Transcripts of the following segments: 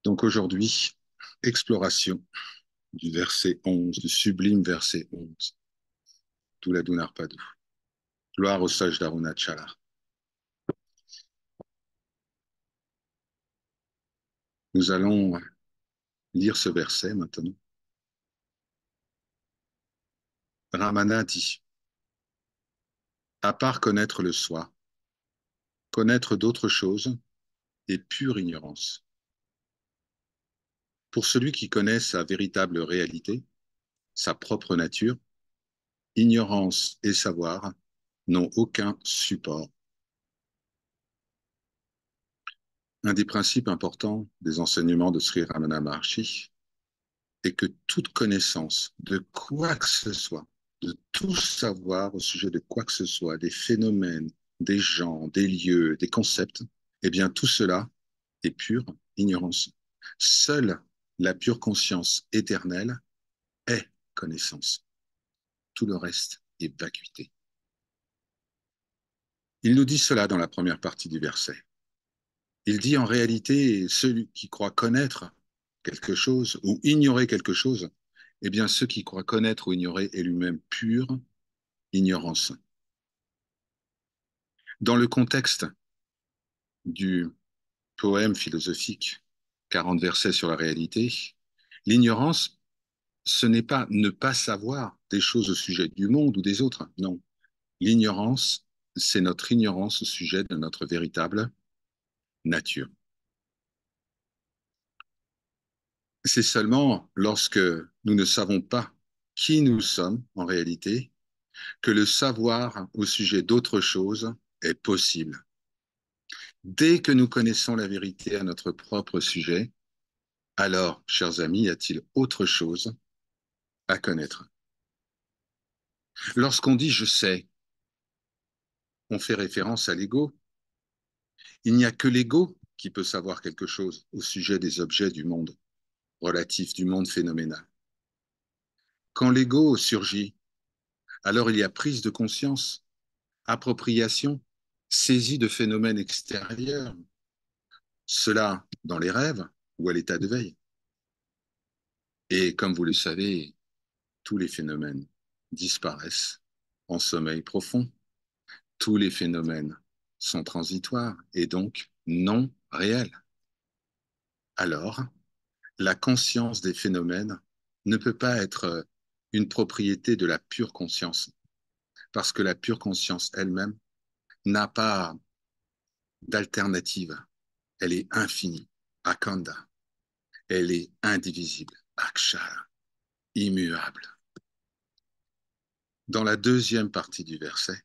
Donc aujourd'hui, exploration du verset 11, du sublime verset 11, Tula Dunarpadu. Gloire au sage d'Arunachala. Nous allons lire ce verset maintenant. Ramana dit, à part connaître le soi, connaître d'autres choses est pure ignorance. Pour celui qui connaît sa véritable réalité, sa propre nature, ignorance et savoir n'ont aucun support. Un des principes importants des enseignements de Sri Ramana Maharshi est que toute connaissance de quoi que ce soit, de tout savoir au sujet de quoi que ce soit, des phénomènes, des gens, des lieux, des concepts, eh bien tout cela est pure ignorance. Seule la pure conscience éternelle est connaissance. Tout le reste est vacuité. Il nous dit cela dans la première partie du verset. Il dit en réalité, celui qui croit connaître quelque chose ou ignorer quelque chose, eh bien, ceux qui croient connaître ou ignorer est lui-même pure ignorance. Dans le contexte du poème philosophique 40 versets sur la réalité, l'ignorance, ce n'est pas ne pas savoir des choses au sujet du monde ou des autres, non. L'ignorance, c'est notre ignorance au sujet de notre véritable nature. C'est seulement lorsque nous ne savons pas qui nous sommes en réalité que le savoir au sujet d'autre chose est possible. Dès que nous connaissons la vérité à notre propre sujet, alors, chers amis, y a-t-il autre chose à connaître? Lorsqu'on dit je sais, on fait référence à l'ego. Il n'y a que l'ego qui peut savoir quelque chose au sujet des objets du monde, relatifs du monde phénoménal. Quand l'ego surgit, alors il y a prise de conscience, appropriation, saisie de phénomènes extérieurs, cela dans les rêves ou à l'état de veille. Et comme vous le savez, tous les phénomènes disparaissent en sommeil profond. Tous les phénomènes sont transitoires et donc non réels. Alors, la conscience des phénomènes ne peut pas être une propriété de la pure conscience, parce que la pure conscience elle-même n'a pas d'alternative. Elle est infinie, akanda. Elle est indivisible, akshara, immuable. Dans la deuxième partie du verset,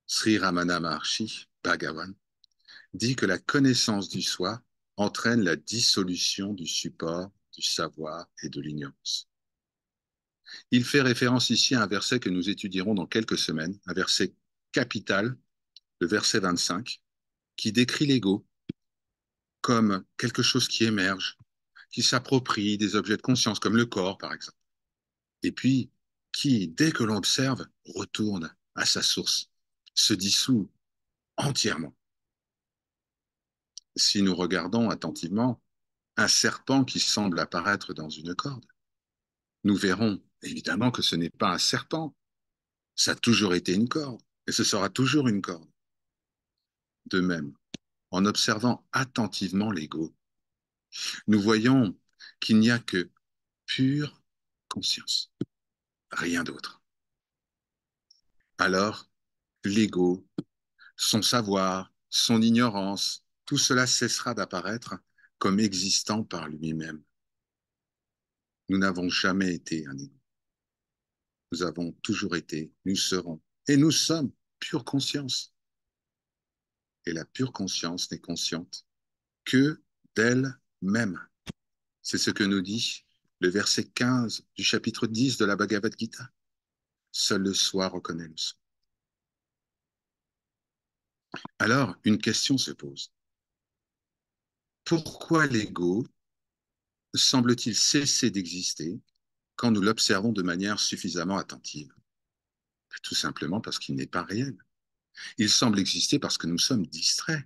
Sri Ramana Maharshi, Bhagavan, dit que la connaissance du soi entraîne la dissolution du support, du savoir et de l'ignorance. Il fait référence ici à un verset que nous étudierons dans quelques semaines, un verset capital, le verset 25, qui décrit l'ego comme quelque chose qui émerge, qui s'approprie des objets de conscience, comme le corps, par exemple, et puis qui, dès que l'on observe, retourne à sa source, se dissout entièrement. Si nous regardons attentivement un serpent qui semble apparaître dans une corde, nous verrons évidemment que ce n'est pas un serpent, ça a toujours été une corde, et ce sera toujours une corde. De même, en observant attentivement l'ego, nous voyons qu'il n'y a que pure conscience, rien d'autre. Alors, l'ego, son savoir, son ignorance, tout cela cessera d'apparaître comme existant par lui-même. Nous n'avons jamais été un ego. Nous avons toujours été, nous serons, et nous sommes pure conscience. Et la pure conscience n'est consciente que d'elle-même. C'est ce que nous dit le verset 15 du chapitre 10 de la Bhagavad Gita. Seul le soi reconnaît le soi. Alors, une question se pose. Pourquoi l'ego semble-t-il cesser d'exister quand nous l'observons de manière suffisamment attentive? Tout simplement parce qu'il n'est pas réel. Il semble exister parce que nous sommes distraits.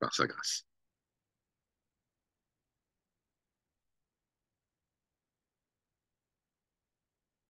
par sa grâce.